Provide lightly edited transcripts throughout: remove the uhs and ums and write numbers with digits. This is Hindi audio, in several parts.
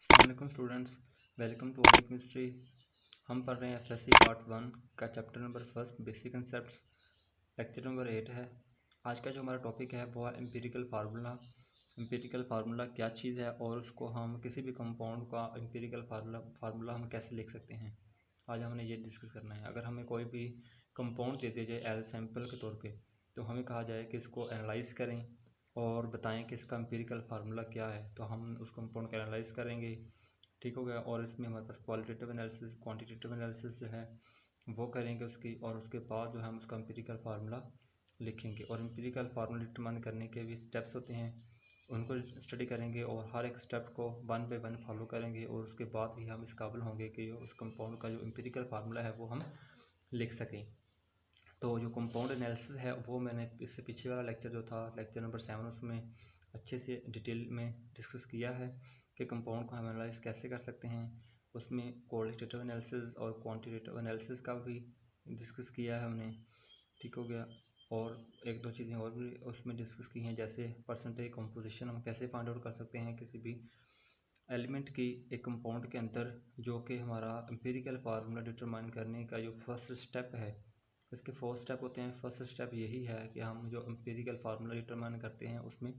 वालेकुम students, welcome to organic chemistry. हम पढ़ रहे हैं एफएससी पार्ट 1 का chapter number first basic concepts. Lecture number 8 है। आज का जो हमारा टॉपिक है वो है एम्पिरिकल फार्मूला। एम्पिरिकल फार्मूला क्या चीज़ है और उसको हम किसी भी कंपाउंड का एम्पिरिकल फार्मूला हम कैसे लिख सकते हैं, आज हमने ये डिस्कस करना है। अगर हमें कोई भी कंपाउंड दे दिया जाए एज सैम्पल के तौर पे, तो हमें कहा जाए कि इसको एनालाइज करें और बताएं कि इसका एम्पिरिकल फार्मूला क्या है, तो हम उस कंपाउंड को एनालाइज करेंगे। ठीक हो गया। और इसमें हमारे पास क्वालिटेटिव एनालिसिस, क्वांटिटेटिव एनालिसिस जो है वो करेंगे उसकी, और उसके बाद जो है हम उसका एम्पिरिकल फार्मूला लिखेंगे। और एम्पिरिकल फार्मूला डिटरमाइन करने के भी स्टेप्स होते हैं, उनको स्टडी करेंगे और हर एक स्टेप को 1 बाय 1 फॉलो करेंगे, और उसके बाद ही हम इस काबिल होंगे कि उस कंपाउंड का जो एम्पिरिकल फार्मूला है वो हम लिख सकें। तो जो कंपाउंड एनालिसिस है वो मैंने इससे पीछे वाला लेक्चर जो था लेक्चर नंबर 7, उसमें अच्छे से डिटेल में डिस्कस किया है कि कंपाउंड को हम एनालाइज कैसे कर सकते हैं। उसमें क्वालिटेटिव एनालिसिस और क्वांटिटेटिव एनालिसिस का भी डिस्कस किया है हमने। ठीक हो गया। और एक दो चीज़ें और भी उसमें डिस्कस की हैं, जैसे परसेंटेज कंपोजिशन हम कैसे फाइंड आउट कर सकते हैं किसी भी एलिमेंट की एक कंपाउंड के अंदर, जो कि हमारा एम्पिरिकल फार्मूला डिटरमाइन करने का जो फर्स्ट स्टेप है। इसके 4 स्टेप होते हैं। फर्स्ट स्टेप यही है कि हम जो एम्पिरिकल फार्मूला डिटरमाइन करते हैं उसमें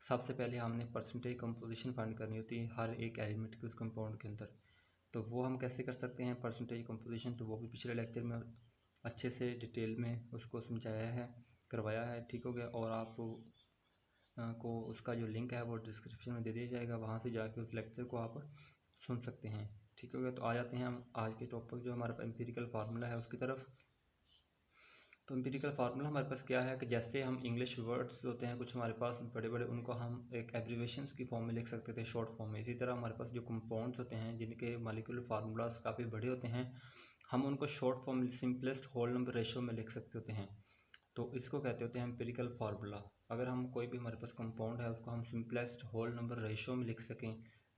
सबसे पहले हमने परसेंटेज कंपोजिशन फाइंड करनी होती है हर एक एलिमेंट की उस कंपाउंड के अंदर। तो वो हम कैसे कर सकते हैं परसेंटेज कंपोजिशन, तो वो भी पिछले लेक्चर में अच्छे से डिटेल में उसको समझाया है, करवाया है। ठीक हो गया। और आप को उसका जो लिंक है वो डिस्क्रिप्शन में दे दिया जाएगा, वहाँ से जाके उस लेक्चर को आप सुन सकते हैं। ठीक हो गया। तो आ जाते हैं हम आज के टॉपिक जो हमारा एम्पिरिकल फार्मूला है उसकी तरफ। तो एम्पिरिकल फार्मूला हमारे पास क्या है कि जैसे हम इंग्लिश वर्ड्स होते हैं कुछ हमारे पास बड़े बड़े, उनको हम एक एब्रीवेशंस की फॉर्म में लिख सकते थे, शॉर्ट फॉर्म में। इसी तरह हमारे पास जो कंपाउंड्स होते हैं जिनके मॉलिक्यूलर फार्मूलाज काफ़ी बड़े होते हैं, हम उनको शॉर्ट फॉर्म में सिंपलेस्ट होल नंबर रेशो में लिख सकते होते हैं। तो इसको कहते होते हैं एम्पिरिकल फार्मूला। अगर हम कोई भी हमारे पास कंपाउंड है उसको हम सिंपलेस्ट होल नंबर रेशो में लिख सकें,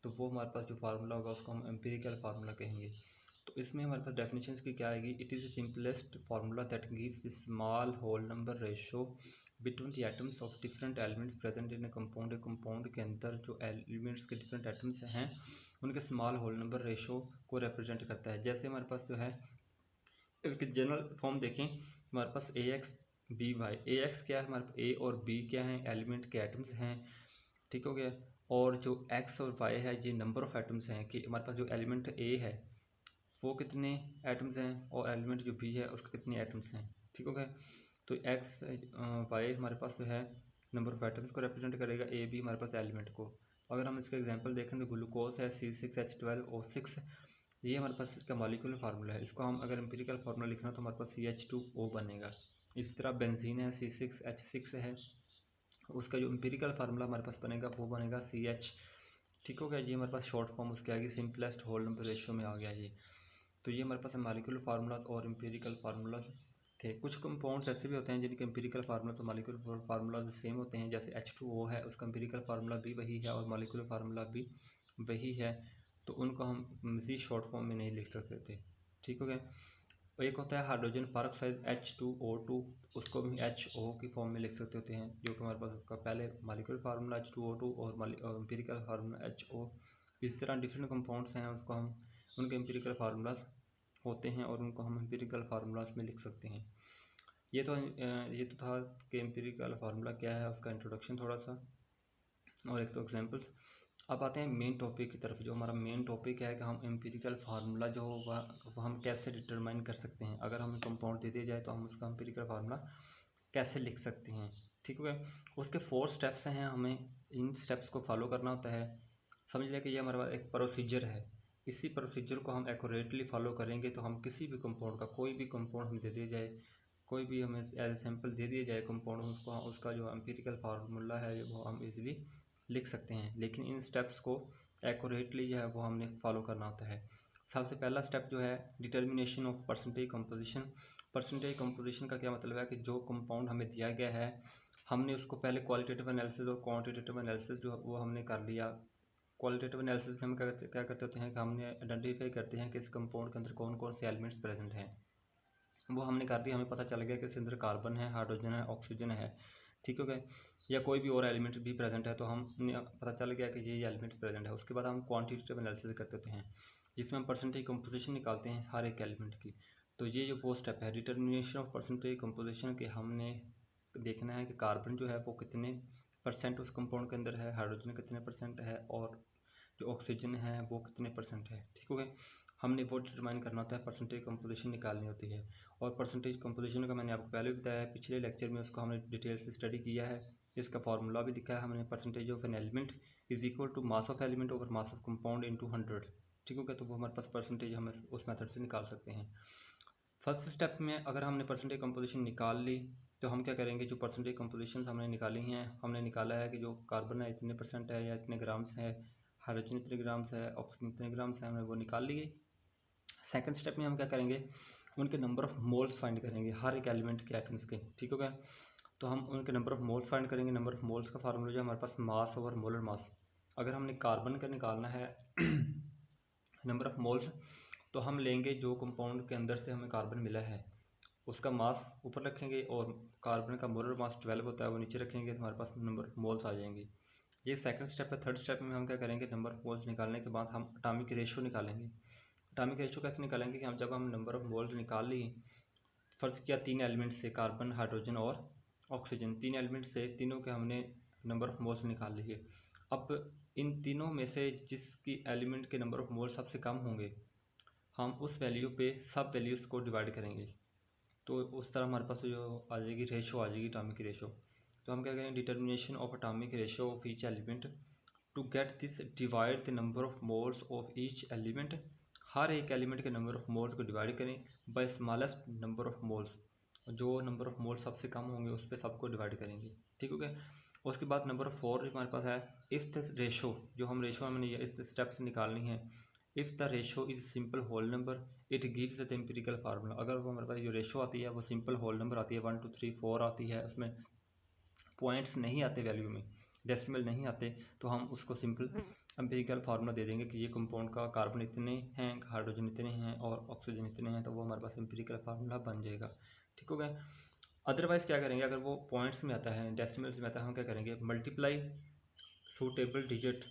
तो वो हमारे पास जो फार्मूला होगा उसको हम एम्पिरिकल फार्मूला कहेंगे। तो इसमें हमारे पास डेफिनेशन की क्या आएगी, it is the simplest formula that gives the small whole number ratio between the atoms of different elements present in a compound. Compound के अंदर जो एलिमेंट्स के डिफरेंट एटम्स हैं उनके स्मॉल होल नंबर रेशो को रिप्रेजेंट करता है। जैसे हमारे पास जो है इसकी जनरल फॉर्म देखें, हमारे पास ए एक्स बी वाई। ए एक्स क्या है, हमारे ए और बी क्या है, एलिमेंट के एटम्स हैं। ठीक हो गया। और जो एक्स और वाई है ये नंबर ऑफ एटम्स हैं, कि हमारे पास जो एलिमेंट ए है वो कितने एटम्स हैं, और एलिमेंट जो बी है उसके कितने एटम्स हैं। ठीक हो गया। तो एक्स वाई हमारे पास जो है नंबर ऑफ एटम्स को रिप्रेजेंट करेगा, ए बी हमारे पास एलिमेंट को। अगर हम इसका एग्जांपल देखें तो ग्लूकोज है C6H12O6, ये हमारे पास इसका मॉलिक्यूलर फार्मूला है। इसको हम अगर एम्पिरिकल फार्मूला लिखना तो हमारे पास CH2O बनेगा। इसी तरह बेंजीन है C6H6 है, उसका जो एम्पिरिकल फार्मूला हमारे पास बनेगा वो बनेगा CH। ठीक हो गया। ये हमारे पास शॉर्ट फॉर्म उसकी आएगी, सिंपलेस्ट होल नंबर रेशियो में आ गया ये। तो ये हमारे पास मॉलिक्यूलर फार्मूलाज और एम्पिरिकल फार्मूलाज थे। कुछ कंपाउंड्स ऐसे भी होते हैं जिनके एम्पिरिकल फार्मूला तो मॉलिक्यूलर फार्मूलाज सेम होते हैं, जैसे H2O है उसका एम्पिरिकल फार्मूला भी वही है और मॉलिक्यूलर फार्मूला भी वही है, तो उनको हम मज़ीद शॉर्ट फॉर्म में नहीं लिख सकते थे। ठीक हो गया। और एक होता है हाइड्रोजन परऑक्साइड H2O2, उसको भी HO की फॉर्म में लिख सकते होते हैं, जो कि हमारे पास उसका पहले मॉलिक्यूलर फार्मूला H2O2 और एम्पिरिकल फार्मूला HO। इस तरह डिफरेंट कंपाउंड्स हैं उसको हम उनके एम्पिरिकल फार्मूलाज होते हैं और उनको हम एम्पिरिकल फार्मूलाज में लिख सकते हैं। ये तो था कि एम्पिरिकल फार्मूला क्या है, उसका इंट्रोडक्शन थोड़ा सा और एक तो एग्जांपल्स। अब आते हैं मेन टॉपिक की तरफ। जो हमारा मेन टॉपिक है कि हम एम्पिरिकल फार्मूला जो होगा वो हम कैसे डिटरमाइन कर सकते हैं। अगर हमें कंपाउंड दे दिया जाए तो हम उसका एम्पिरिकल फार्मूला कैसे लिख सकते हैं। ठीक है। उसके 4 स्टेप्स हैं, हमें इन स्टेप्स को फॉलो करना होता है। समझ लिया कि ये हमारा एक प्रोसीजर है। इसी प्रोसीजर को हम एक्यूरेटली फॉलो करेंगे तो हम किसी भी कंपाउंड का, कोई भी कंपाउंड हमें दे दिया जाए, कोई भी हमें एज सैम्पल दे दिया जाए कंपाउंड, उसको उसका जो एम्पिरिकल फार्मूला है वो हम इजीली लिख सकते हैं। लेकिन इन स्टेप्स को एक्यूरेटली जो है वो हमने फॉलो करना होता है। सबसे पहला स्टेप जो है determination of percentage composition. Percentage composition का क्या मतलब है कि जो कंपाउंड हमें दिया गया है हमने उसको पहले क्वालिटेटिव एनालिसिस और क्वांटिटेटिव एनालिसिस जो वो हमने कर लिया। क्वालिटेटिव एनालिसिस में हम क्या करते होते हैं कि हमने आइडेंटिफाई करते हैं कि इस कंपाउंड के अंदर कौन कौन से एलिमेंट्स प्रेजेंट हैं, वो हमने कर दिया, हमें पता चल गया कि इसके अंदर कार्बन है, हाइड्रोजन है, ऑक्सीजन है। ठीक हो गया। या कोई भी और एलिमेंट्स भी प्रेजेंट है तो हम पता चल गया कि ये एलिमेंट्स प्रेजेंट है। उसके बाद हम क्वांटिटेटिव एनालिसिस करते होते हैं जिसमें हम परसेंटेज कंपोजिशन निकालते हैं हर एक एलिमेंट की। तो ये जो वो स्टेप है डिटर्मिनेशन ऑफ परसेंटेज कंपोजिशन के, हमने देखना है कि कार्बन जो है वो कितने परसेंट उस कंपाउंड के अंदर है, हाइड्रोजन कितने परसेंट है और जो ऑक्सीजन है वो कितने परसेंट है। ठीक हो गया, हमने वो डिटरमाइन करना होता है, परसेंटेज कंपोजिशन निकालनी होती है। और परसेंटेज कंपोजिशन का मैंने आपको पहले भी बताया है, पिछले लेक्चर में उसको हमने डिटेल से स्टडी किया है। इसका फार्मूला भी लिखा है हमने, percentage of an element is equal to mass of element over mass of compound into 100। ठीक हो गया, तो वो हमारे पास परसेंटेज हम उस मेथड से निकाल सकते हैं। फर्स्ट स्टेप में अगर हमने परसेंटेज कंपोजिशन निकाल ली तो हम क्या करेंगे, जो परसेंटेज कंपोजिशन हमने निकाली हैं, हमने निकाला है कि जो कार्बन है इतने परसेंट है या इतने ग्राम्स है, हाइड्रोजन इतने ग्राम्स है, ऑक्सीजन इतने ग्राम्स है, हमने वो निकाल लिए। सेकंड स्टेप में हम क्या करेंगे, उनके नंबर ऑफ मोल्स फाइंड करेंगे हर एक एलिमेंट के एटम्स के। ठीक हो गया, तो हम उनके नंबर ऑफ मोल्स फाइंड करेंगे। नंबर ऑफ मोल्स का फार्मूला जो हमारे पास मास ओवर मोलर मास। अगर हमने कार्बन का निकालना है नंबर ऑफ मोल्स, तो हम लेंगे जो कंपाउंड के अंदर से हमें कार्बन मिला है उसका मास ऊपर रखेंगे और कार्बन का मोलर मास 12 होता है वो नीचे रखेंगे, तो हमारे पास नंबर ऑफ मोल्स आ जाएंगे। ये सेकंड स्टेप है। थर्ड स्टेप में हम क्या करेंगे, नंबर ऑफ मोल्स निकालने के बाद हम एटॉमिक रेशियो निकालेंगे। एटॉमिक रेशियो कैसे निकालेंगे कि हम जब हम नंबर ऑफ मोल्स निकाल लिए, फर्ज किया 3 एलिमेंट से, कार्बन हाइड्रोजन और ऑक्सीजन, 3 एलिमेंट से तीनों के हमने नंबर ऑफ मोल्स निकाल लिए। अब इन तीनों में से जिसकी एलिमेंट के नंबर ऑफ मोल्स सबसे कम होंगे, हम उस वैल्यू पे सब वैल्यूज़ को डिवाइड करेंगे, तो उस तरह हमारे पास जो आ जाएगी रेशो, आ जाएगी एटॉमिक रेशो। तो हम क्या करेंगे, determination of atomic ratio of each element to get this divide the number of moles of each element. हर एक एलिमेंट के नंबर ऑफ मोल्स को डिवाइड करें by smallest number of moles, जो नंबर ऑफ मोल्स सबसे कम होंगे उस पर सबको डिवाइड करेंगे। ठीक हो गया, उसके बाद नंबर 4 हमारे पास है, इफ़ द रेशो, जो हम रेशो हमने इस स्टेप से निकालनी है, if the ratio is simple whole number it gives the empirical formula. अगर वो हमारे पास जो रेशो आती है वो सिंपल होल नंबर आती है, 1 2 3 4 आती है, उसमें पॉइंट्स नहीं आते वैल्यू में, डेसिमल नहीं आते, तो हम उसको सिंपल एम्पिरिकल फार्मूला दे देंगे कि ये कंपाउंड का कार्बन इतने हैं, हाइड्रोजन इतने हैं और ऑक्सीजन इतने हैं, तो वो हमारे पास एम्पिरिकल फार्मूला बन जाएगा। ठीक हो गया। अदरवाइज़ क्या करेंगे, अगर वो पॉइंट्स में आता है, डेसिमल्स में आता है, हम क्या करेंगे, multiply suitable digit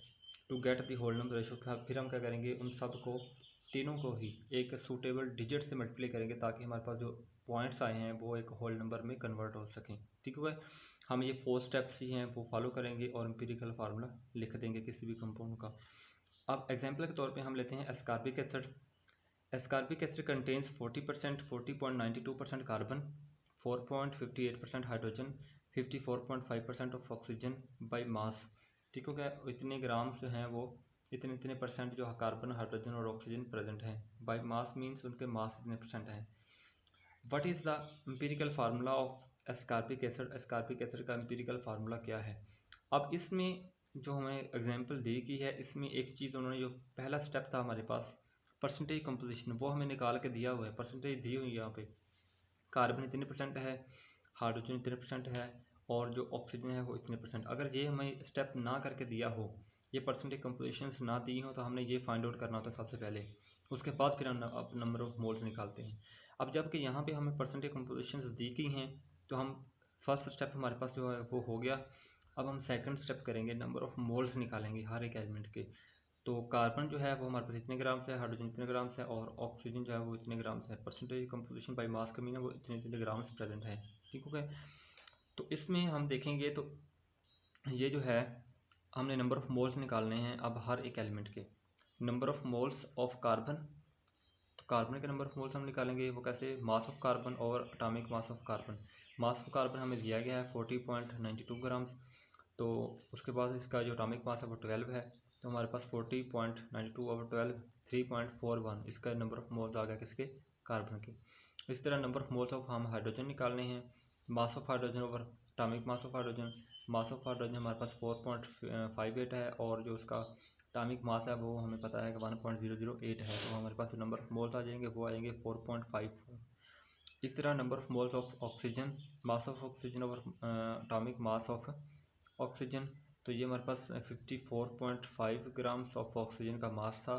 to get the whole number ratio. फिर हम क्या करेंगे, उन सब को, तीनों को ही एक सूटेबल डिजिट से मल्टीप्लाई करेंगे ताकि हमारे पास जो पॉइंट्स आए हैं वो एक होल नंबर में कन्वर्ट हो सकें। ठीक हो गया, हम ये 4 स्टेप्स ही हैं वो फॉलो करेंगे और एम्पिरिकल फार्मूला लिख देंगे किसी भी कंपाउंड का। अब एग्जांपल के तौर पे हम लेते हैं ascorbic acid. Ascorbic acid contains 40% 40.92% carbon, 4.58% hydrogen, 54.5% of oxygen by mass. ठीक हो गया, इतने ग्राम्स हैं वो, इतने इतने परसेंट जो कार्बन हाइड्रोजन और ऑक्सीजन प्रेजेंट हैं। बाय मास मीन्स उनके मास इतने परसेंट हैं। What is the empirical formula of ascorbic acid. Ascorbic acid का एम्पिरिकल फार्मूला क्या है। अब इसमें जो हमें एग्जांपल दी गई है, इसमें एक चीज़ उन्होंने, जो पहला स्टेप था हमारे पास परसेंटेज कंपोजिशन, वो हमें निकाल के दिया हुआ है, परसेंटेज दी हुई है यहाँ पे, कार्बन इतने परसेंट है, हाइड्रोजन इतने परसेंट है और जो ऑक्सीजन है वो इतने परसेंट। अगर ये हमें स्टेप ना करके दिया हो, ये परसेंटेज कंपोजिशंस ना दी हो, तो हमने ये फाइंड आउट करना होता है सबसे पहले, उसके बाद फिर हम अब नंबर ऑफ मोल्स निकालते हैं। अब जबकि यहाँ पे हमें परसेंटेज कंपोजिशंस दी गई हैं, तो हम फर्स्ट स्टेप हमारे पास जो है वो हो गया। अब हम सेकंड स्टेप करेंगे, नंबर ऑफ मोल्स निकालेंगे हर एक एलिमेंट के। तो कार्बन जो है वो हमारे पास इतने ग्राम्स है, हाइड्रोजन इतने ग्राम्स है और ऑक्सीजन जो है वो इतने ग्राम्स है। परसेंटेज कंपोजिशन बाय मास का मीन है वो इतने इतने ग्राम्स प्रेजेंट है। ठीक हो गया, तो इसमें हम देखेंगे तो ये जो है हमने नंबर ऑफ मोल्स निकालने हैं अब हर एक एलिमेंट के। Number of moles of carbon, तो कार्बन के नंबर ऑफ मोल्स हम निकालेंगे, वो कैसे, मास ऑफ कार्बन और atomic mass of carbon. Mass of carbon हमें दिया गया है 40.92 ग्राम्स, तो उसके बाद इसका जो एटॉमिक मास है वो 12 है, तो हमारे पास 40.92 ओवर 12 3.41, इसका नंबर ऑफ मोल्स आ गया किसके, कार्बन के। इस तरह नंबर ऑफ मोल्स ऑफ हम हाइड्रोजन निकालने हैं, mass of hydrogen over atomic mass of hydrogen. Mass of hydrogen हमारे पास 4.58 है और जो उसका एटॉमिक मास है वो हमें पता है कि 1.008 है, तो हमारे पास नंबर ऑफ मोल्स आ जाएंगे वो आएंगे 4.54। इस तरह number of moles of oxygen, mass of oxygen over atomic mass of oxygen, तो ये हमारे पास 54.5 ग्राम्स ऑफ ऑक्सीजन का मास था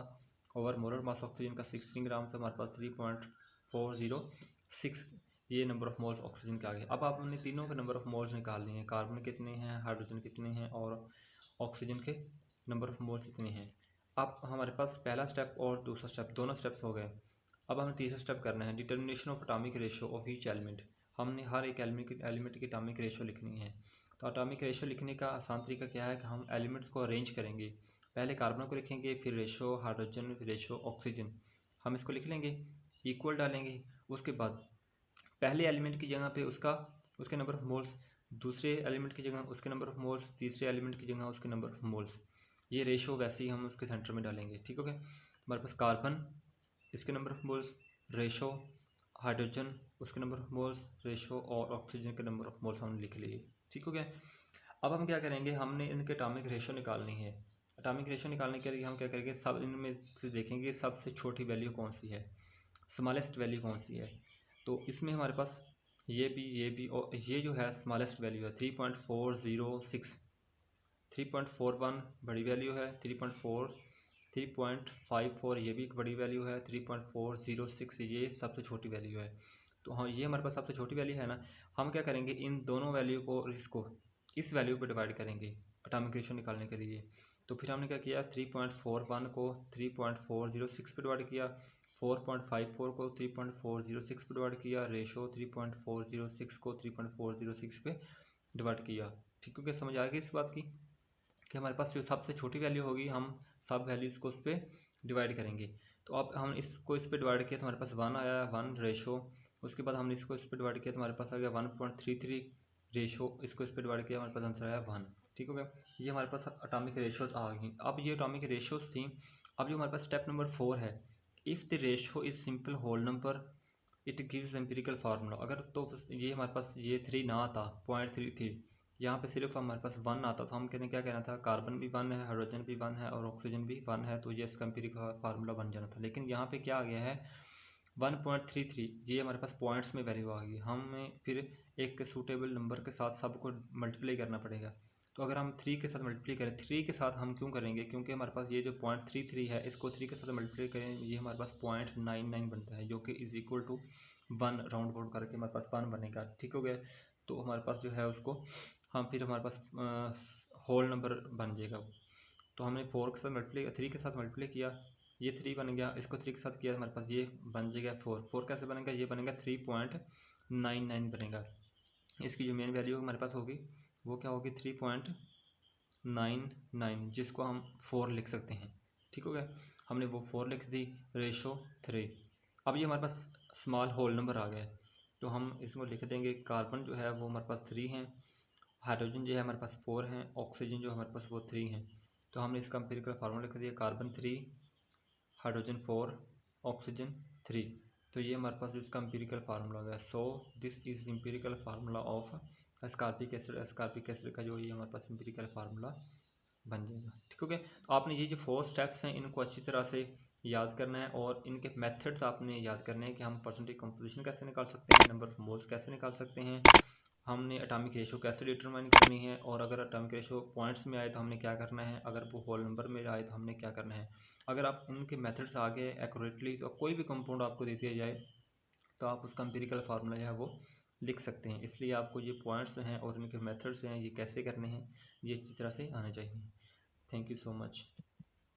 ओवर मोलर मास ऑक्सीजन का 16 ग्राम्स है, हमारे पास 3.406 ये नंबर ऑफ मोल्स ऑक्सीजन के आगे। अब आपने तीनों के नंबर ऑफ मोल्स निकालने हैं, कार्बन कितने हैं, हाइड्रोजन कितने हैं और ऑक्सीजन के नंबर ऑफ मोल्स कितने हैं। अब हमारे पास पहला स्टेप और दूसरा स्टेप दोनों स्टेप्स हो गए। अब हमें तीसरा स्टेप करना है, determination of atomic ratio of each element. हमने हर एक एलिमेंट की एटॉमिक रेशियो लिखनी है। तो एटॉमिक रेशियो लिखने का आसान तरीका क्या है कि हम एलिमेंट्स को अरेंज करेंगे। पहले कार्बन को लिखेंगे, फिर रेशियो हाइड्रोजन, फिर रेशियो ऑक्सीजन, हम इसको लिख लेंगे, इक्वल डालेंगे। उसके बाद पहले एलिमेंट की जगह पे उसके नंबर ऑफ मोल्स, दूसरे एलिमेंट की जगह उसके नंबर ऑफ मोल्स, तीसरे एलिमेंट की जगह उसके नंबर ऑफ मोल्स। ये रेशियो वैसे ही हम उसके सेंटर में डालेंगे। ठीक हो गया। हमारे पास कार्बन, इसके number of moles, ratio hydrogen, उसके नंबर ऑफ मोल्स, रेशो और ऑक्सीजन के नंबर ऑफ मोल्स हमने लिख लिए। ठीक हो गया। अब हम क्या करेंगे, हमने इनके एटॉमिक रेशो निकालनी है। एटॉमिक रेशो निकालने के लिए हम क्या करेंगे, सब इनमें से देखेंगे सबसे छोटी वैल्यू कौन सी है, स्मॉलेस्ट वैल्यू कौन सी है। तो इसमें हमारे पास ये भी और ये जो है स्मॉलेस्ट वैल्यू है 3.406, 3.41 बड़ी वैल्यू है, 3.54 ये भी एक बड़ी वैल्यू है, 3.406 ये सबसे छोटी वैल्यू है। तो हाँ, ये हमारे पास सबसे छोटी वैल्यू है ना। हम क्या करेंगे, इन दोनों वैल्यू को इस वैल्यू पर डिवाइड करेंगे एटॉमिक रेशियो निकालने के लिए। तो फिर हमने क्या किया, 3.41 को 3.406 पे डिवाइड किया, 4.54 को 3.406 पे डिवाइड किया, रेशो 3.406 को 3.406 पे डिवाइड किया। ठीक है, क्या समझ आ गई इस बात की कि हमारे पास जो सबसे छोटी वैल्यू होगी हम सब वैल्यूज़ को उस पर डिवाइड करेंगे। तो अब हम इसको इस पर डिवाइड किया तो हमारे पास 1 आया, 1 रेशो। उसके बाद हमने इसको इस पर डिवाइड किया तो हमारे पास आ गया 1.33 रेशो। इसको इस पर डिवाइड किया, हमारे पास आंसर आया 1। ठीक हो गया। ये हमारे पास एटॉमिक रेशियोज आ गई। अब ये एटॉमिक रेशियोज थी। अब जो हमारे पास स्टेप नंबर 4 है, if the ratio is simple whole number it gives empirical formula. अगर तो ये हमारे पास ये 3 ना आता, 0.33, यहाँ पे सिर्फ हमारे पास 1 आता, तो हम क्या कहना था, कार्बन भी 1 है, हाइड्रोजन भी 1 है और ऑक्सीजन भी 1 है, तो ये इसका एम्पिरिकल फार्मूला बन जाना था। लेकिन यहाँ पे क्या आ गया है 1.33, ये हमारे पास पॉइंट्स में वैल्यू आ गई। हमें फिर एक सूटेबल नंबर के साथ सबको मल्टीप्लाई करना पड़ेगा। तो अगर हम 3 के साथ मल्टीप्लाई करें, 3 के साथ हम क्यों करेंगे, क्योंकि हमारे पास ये जो 0.33 है, इसको 3 के साथ मल्टीप्लाई करें, ये हमारे पास 0.99 बनता है, जो कि is equal to 1, round about करके हमारे पास 1 बनेगा। ठीक हो गया। तो हमारे पास जो है उसको हम फिर हमारे पास होल नंबर बन जाएगा। तो हमने 4 के साथ मल्टीप्लाई 3 के साथ मल्टीप्लाई किया, ये 3 बन गया, इसको 3 के साथ किया, हमारे पास ये बन जाएगा 4 कैसे बनेगा, ये बनेगा 3.99 बनेगा। इसकी जो मेन वैल्यू हमारे पास होगी वो क्या होगी, 3.99, जिसको हम 4 लिख सकते हैं। ठीक हो गया। हमने वो 4 लिख दी, रेशो 3। अब ये हमारे पास स्मॉल होल नंबर आ गया, तो हम इसको लिख देंगे, कार्बन जो है वो हमारे पास 3 हैं, हाइड्रोजन जो है हमारे पास 4 हैं, ऑक्सीजन जो हमारे पास वो 3 हैं। तो हमने इसका एम्पिरिकल फार्मूला लिख दिया, कार्बन 3, हाइड्रोजन 4, ऑक्सीजन 3। तो ये हमारे पास इसका एम्पिरिकल फार्मूला है। So this is empirical formula of ascorbic acid. Ascorbic acid का जो ये हमारे पास एम्पिरिकल फार्मूला बन जाएगा। ठीक हो गया। तो आपने ये जो 4 स्टेप्स हैं इनको अच्छी तरह से याद करना है और इनके मेथड्स आपने याद करने हैं कि हम परसेंटेज कंपोजिशन कैसे निकाल सकते हैं, नंबर ऑफ मोल्स कैसे निकाल सकते हैं, हमने एटॉमिक रेशियो कैसे डिटरमाइन करनी है, और अगर एटॉमिक रेशियो पॉइंट्स में आए तो हमने क्या करना है, अगर वो होल नंबर में आए तो हमने क्या करना है। अगर आप इनके मेथड्स आगे एक्यूरेटली, तो कोई भी कंपाउंड आपको दे दिया जाए तो आप उसका एम्पिरिकल फार्मूला जो है वो लिख सकते हैं। इसलिए आपको ये पॉइंट्स हैं और इनके मेथड्स हैं, ये कैसे करने हैं, ये अच्छी तरह से आने चाहिए। Thank you so much.